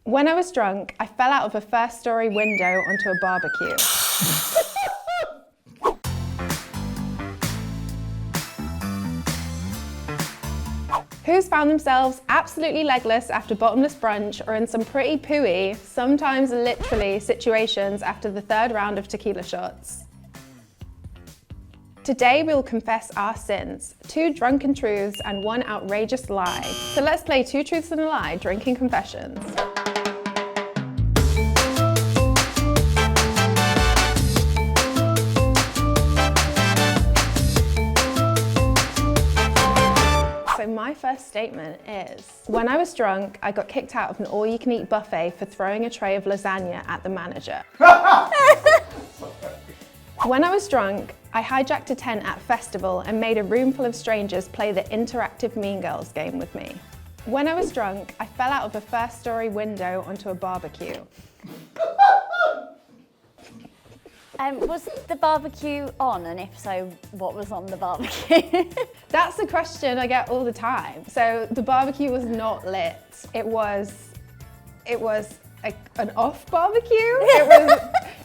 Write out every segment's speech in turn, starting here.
When I was drunk, I fell out of a first-story window onto a barbecue. Who's found themselves absolutely legless after bottomless brunch or in some pretty pooey, sometimes literally, situations after the third round of tequila shots? Today we'll confess our sins, 2 drunken truths and 1 outrageous lie. So let's play 2 truths and a lie, drinking confessions. So my first statement is, when I was drunk, I got kicked out of an all-you-can-eat buffet for throwing a tray of lasagna at the manager. When I was drunk, I hijacked a tent at a festival and made a room full of strangers play the interactive Mean Girls game with me. When I was drunk, I fell out of a first-story window onto a barbecue. Was the barbecue on, and if so, what was on the barbecue? That's the question I get all the time. So the barbecue was not lit. It was an off barbecue. It was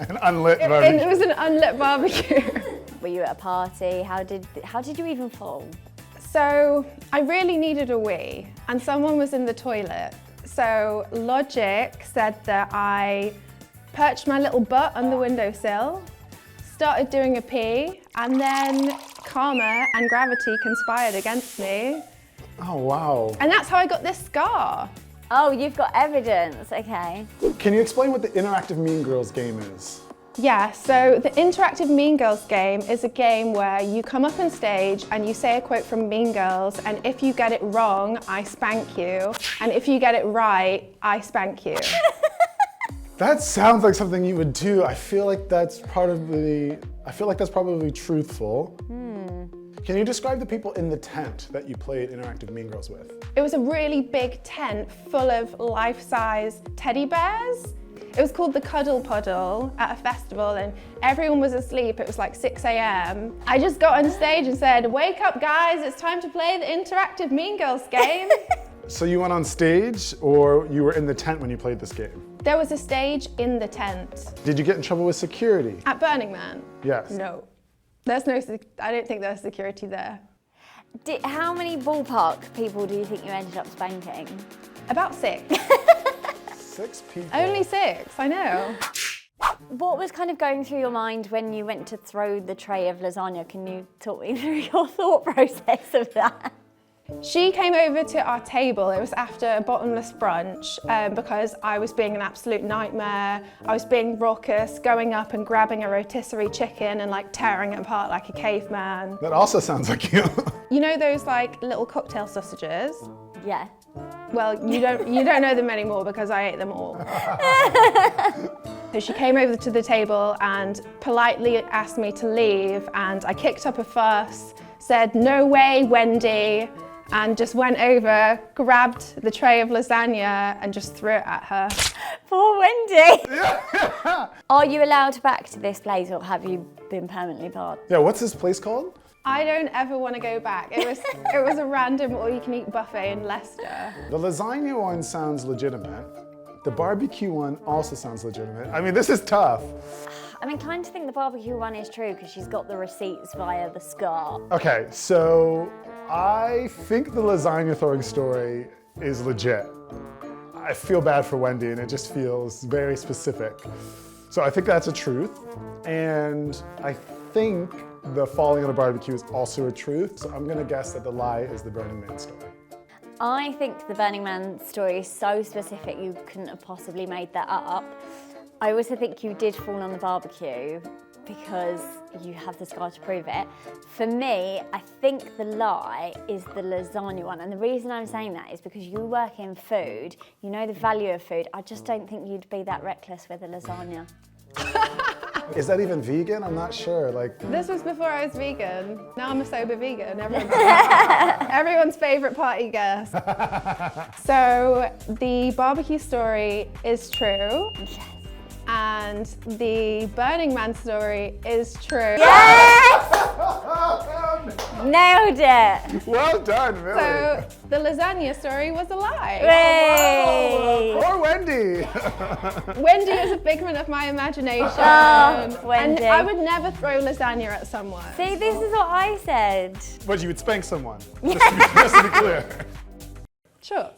an unlit barbecue. It was an unlit barbecue. Were you at a party? How did you even fall? So I really needed a wee, and someone was in the toilet. So logic said that I perched my little butt on the windowsill, started doing a pee, and then karma and gravity conspired against me. Oh, wow. And that's how I got this scar. Oh, you've got evidence, okay. Can you explain what the interactive Mean Girls game is? Yeah, so the interactive Mean Girls game is a game where you come up on stage and you say a quote from Mean Girls, and if you get it wrong, I spank you. And if you get it right, I spank you. That sounds like something you would do. I feel like that's probably truthful. Can you describe the people in the tent that you played interactive Mean Girls with? It was a really big tent full of life-size teddy bears. It was called the Cuddle Puddle at a festival, and everyone was asleep. It was like 6 a.m. I just got on stage and said, "Wake up guys, it's time to play the interactive Mean Girls game." So you went on stage, or you were in the tent when you played this game? There was a stage in the tent. Did you get in trouble with security? At Burning Man? Yes. No. I don't think there's security there. How many ballpark people do you think you ended up spanking? About 6. 6 people? Only 6, I know. What was kind of going through your mind when you went to throw the tray of lasagna? Can you talk me through your thought process of that? She came over to our table. It was after a bottomless brunch because I was being an absolute nightmare. I was being raucous, going up and grabbing a rotisserie chicken and like tearing it apart like a caveman. That also sounds like you. You know those like little cocktail sausages? Yeah. Well, you don't know them anymore because I ate them all. So she came over to the table and politely asked me to leave, and I kicked up a fuss, said, "No way, Wendy," and just went over, grabbed the tray of lasagna and just threw it at her. Poor Wendy. Are you allowed back to this place, or have you been permanently barred? Yeah, what's this place called? I don't ever want to go back. It was a random all-you-can-eat buffet in Leicester. The lasagna one sounds legitimate. The barbecue one also sounds legitimate. I mean, this is tough. I'm inclined to think the barbecue one is true because she's got the receipts via the scar. Okay, so I think the lasagna throwing story is legit. I feel bad for Wendy, and it just feels very specific. So I think that's a truth. And I think the falling on a barbecue is also a truth. So I'm gonna guess that the lie is the Burning Man story. I think the Burning Man story is so specific you couldn't have possibly made that up. I also think you did fall on the barbecue because you have the scar to prove it. For me, I think the lie is the lasagna one. And the reason I'm saying that is because you work in food, you know the value of food. I just don't think you'd be that reckless with a lasagna. Is that even vegan? I'm not sure. This was before I was vegan. Now I'm a sober vegan. Everyone's favorite party guest. So the barbecue story is true. Yes. And the Burning Man story is true. Yes! Nailed it. Well done, Millie. So the lasagna story was a lie. Yay. Poor Wendy. Wendy is a figment of my imagination. Oh, Wendy. And I would never throw lasagna at someone. See, this is what I said. But you would spank someone, just to be clear. Sure.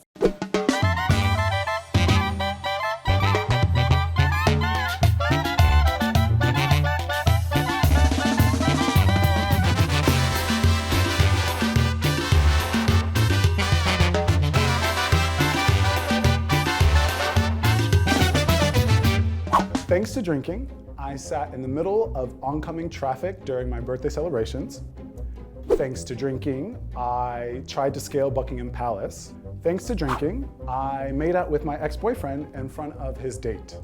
Thanks to drinking, I sat in the middle of oncoming traffic during my birthday celebrations. Thanks to drinking, I tried to scale Buckingham Palace. Thanks to drinking, I made out with my ex-boyfriend in front of his date.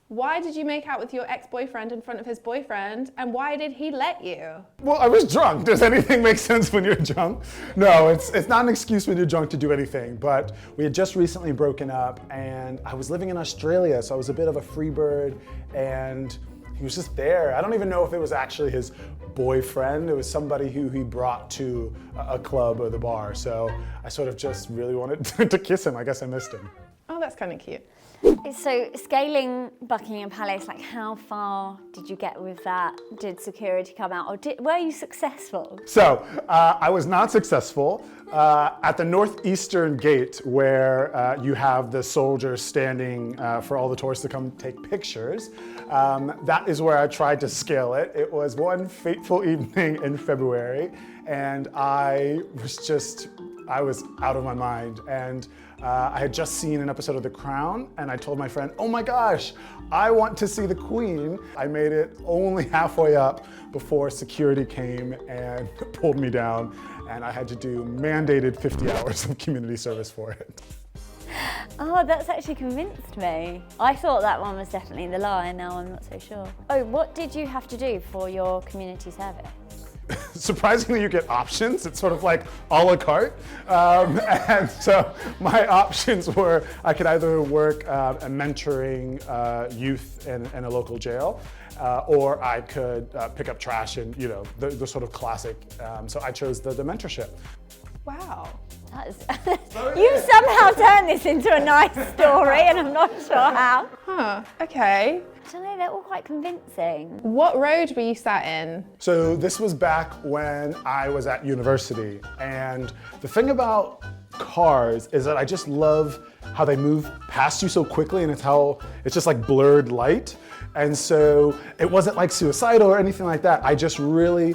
Why did you make out with your ex-boyfriend in front of his boyfriend, and why did he let you? Well, I was drunk. Does anything make sense when you're drunk? No, it's not an excuse when you're drunk to do anything, but we had just recently broken up and I was living in Australia, so I was a bit of a free bird and he was just there. I don't even know if it was actually his boyfriend. It was somebody who he brought to a club or the bar, so I sort of just really wanted to kiss him. I guess I missed him. Oh, that's kind of cute. So scaling Buckingham Palace, like how far did you get with that? Did security come out, or were you successful? So I was not successful. At the northeastern gate where you have the soldiers standing for all the tourists to come take pictures, that is where I tried to scale it. It was one fateful evening in February and I was out of my mind. And I had just seen an episode of The Crown and I told my friend, oh my gosh, I want to see the Queen. I made it only halfway up before security came and pulled me down and I had to do mandated 50 hours of community service for it. Oh, that's actually convinced me. I thought that one was definitely the lie, now I'm not so sure. Oh, what did you have to do for your community service? Surprisingly, you get options. It's sort of like a la carte. And so my options were I could either work mentoring youth in a local jail, or I could pick up trash and, you know, the sort of classic. So I chose the mentorship. Wow. You somehow turned this into a nice story and I'm not sure how. Huh, okay. I don't know, they're all quite convincing. What road were you sat in? So this was back when I was at university. And the thing about cars is that I just love how they move past you so quickly and it's just like blurred light. And so it wasn't like suicidal or anything like that. I just really,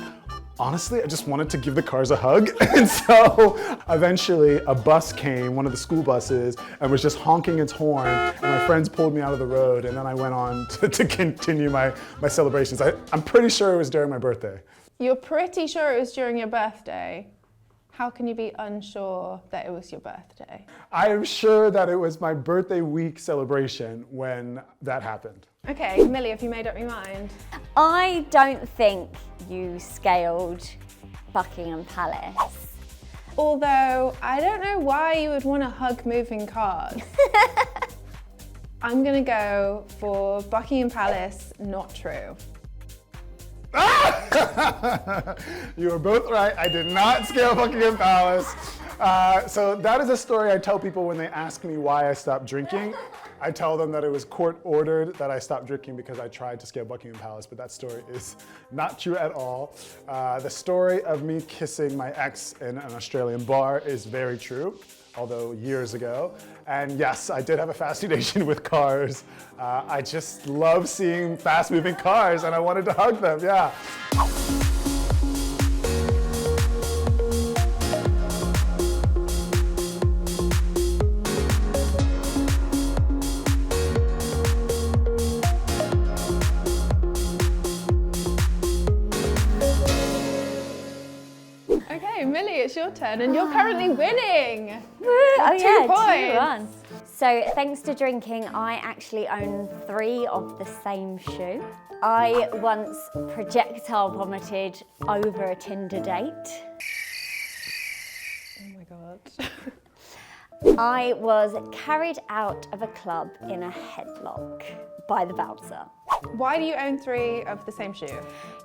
honestly, I just wanted to give the cars a hug. And so eventually a bus came, one of the school buses, and was just honking its horn. And my friends pulled me out of the road. And then I went on to continue my celebrations. I'm pretty sure it was during my birthday. You're pretty sure it was during your birthday. How can you be unsure that it was your birthday? I am sure that it was my birthday week celebration when that happened. Okay, Millie, have you made up your mind? I don't think you scaled Buckingham Palace. Although, I don't know why you would want to hug moving cars. I'm gonna go for Buckingham Palace, not true. You were both right. I did not scale Buckingham Palace. So that is a story I tell people when they ask me why I stopped drinking. I tell them that it was court ordered that I stopped drinking because I tried to scale Buckingham Palace, but that story is not true at all. The story of me kissing my ex in an Australian bar is very true, although years ago. And yes, I did have a fascination with cars. I just love seeing fast-moving cars and I wanted to hug them, yeah. Okay, Millie, it's your turn and you're currently winning. Oh yeah, 2 points. 2-1. So thanks to drinking, I actually own 3 of the same shoe. I once projectile vomited over a Tinder date. Oh my God. I was carried out of a club in a headlock by the bouncer. Why do you own 3 of the same shoe?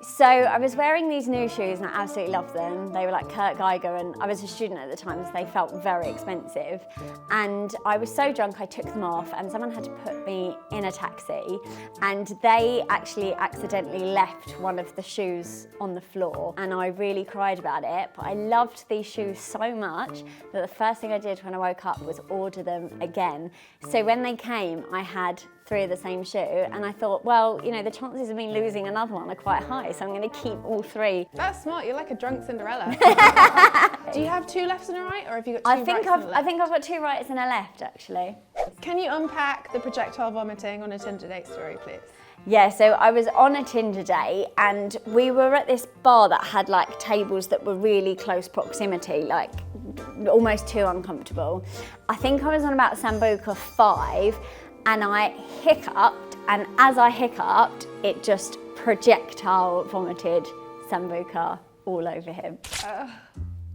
So I was wearing these new shoes and I absolutely loved them. They were like Kurt Geiger and I was a student at the time, so they felt very expensive. And I was so drunk I took them off and someone had to put me in a taxi and they actually accidentally left one of the shoes on the floor and I really cried about it. But I loved these shoes so much that the first thing I did when I woke up was order them again. So when they came, I had 3 of the same shoe and I thought, well, you know, the chances of me losing another one are quite high, so I'm going to keep all 3. That's smart, you're like a drunk Cinderella. Do you have 2 lefts and a right, or have you got 2 I think rights and a left? I've got 2 rights and a left, actually. Can you unpack the projectile vomiting on a Tinder date story, please? Yeah, so I was on a Tinder date and we were at this bar that had like tables that were really close proximity, like almost too uncomfortable. I think I was on about Sambuca 5 and I hiccuped, and as I hiccuped, it just projectile vomited Sambuca all over him.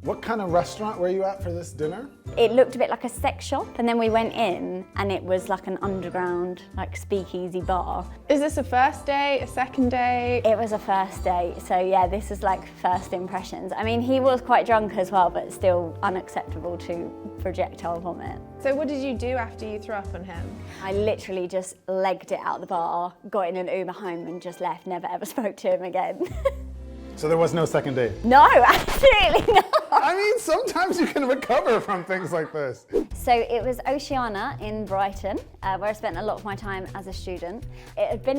What kind of restaurant were you at for this dinner? It looked a bit like a sex shop, and then we went in and it was like an underground, like speakeasy bar. Is this a first date, a second date? It was a first date, so yeah, this is like first impressions. I mean, he was quite drunk as well, but still unacceptable to projectile vomit. So what did you do after you threw up on him? I literally just legged it out the bar, got in an Uber home and just left, never ever spoke to him again. So there was no second date? No, absolutely not. I mean, sometimes you can recover from things like this. So it was Oceana in Brighton, where I spent a lot of my time as a student. It had been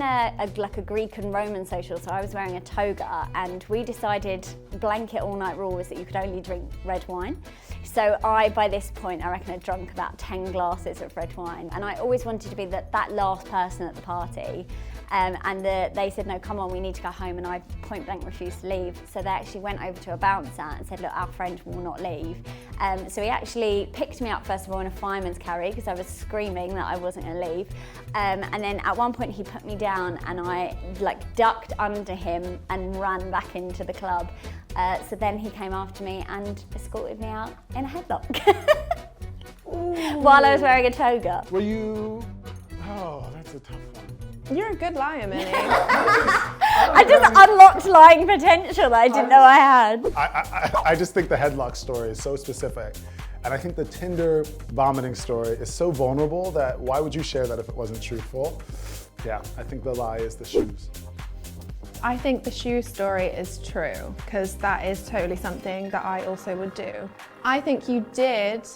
like a Greek and Roman social, so I was wearing a toga, and we decided blanket all night rule was that you could only drink red wine. So by this point, I reckon I'd drunk about 10 glasses of red wine, and I always wanted to be that last person at the party. They said, no, come on, we need to go home, and I point blank refused to leave. So they actually went over to a bouncer and said, look, our friend will not leave. So he actually picked me up first of all in a fireman's carry because I was screaming that I wasn't going to leave. And then at one point he put me down and I like ducked under him and ran back into the club. So then he came after me and escorted me out in a headlock while I was wearing a toga. Were you... Oh, that's a tough one. You're a good liar, Millie. I just unlocked lying potential that I didn't know I had. I just think the headlock story is so specific. And I think the Tinder vomiting story is so vulnerable that why would you share that if it wasn't truthful? Yeah, I think the lie is the shoes. I think the shoe story is true, because that is totally something that I also would do. I think you did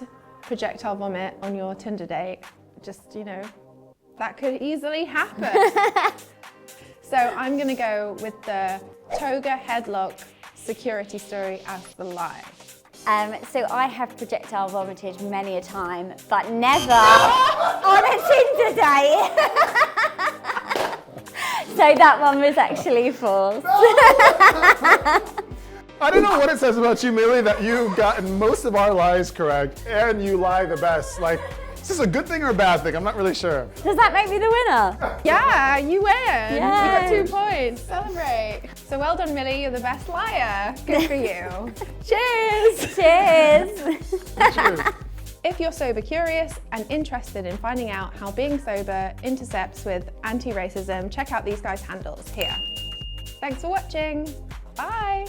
projectile vomit on your Tinder date. Just, you know, that could easily happen. So I'm gonna go with the toga headlock security story as the lie. So I have projectile vomited many a time, but never on a Tinder date. So that one was actually false. I don't know what it says about you, Millie, that you've gotten most of our lies correct and you lie the best. Like, is this a good thing or a bad thing? I'm not really sure. Does that make me the winner? Yeah, you win. Yay. You got 2 points. Celebrate. So well done, Millie. You're the best liar. Good for you. Cheers. Cheers. Cheers. If you're sober curious and interested in finding out how being sober intercepts with anti-racism, check out these guys' handles here. Thanks for watching. Bye.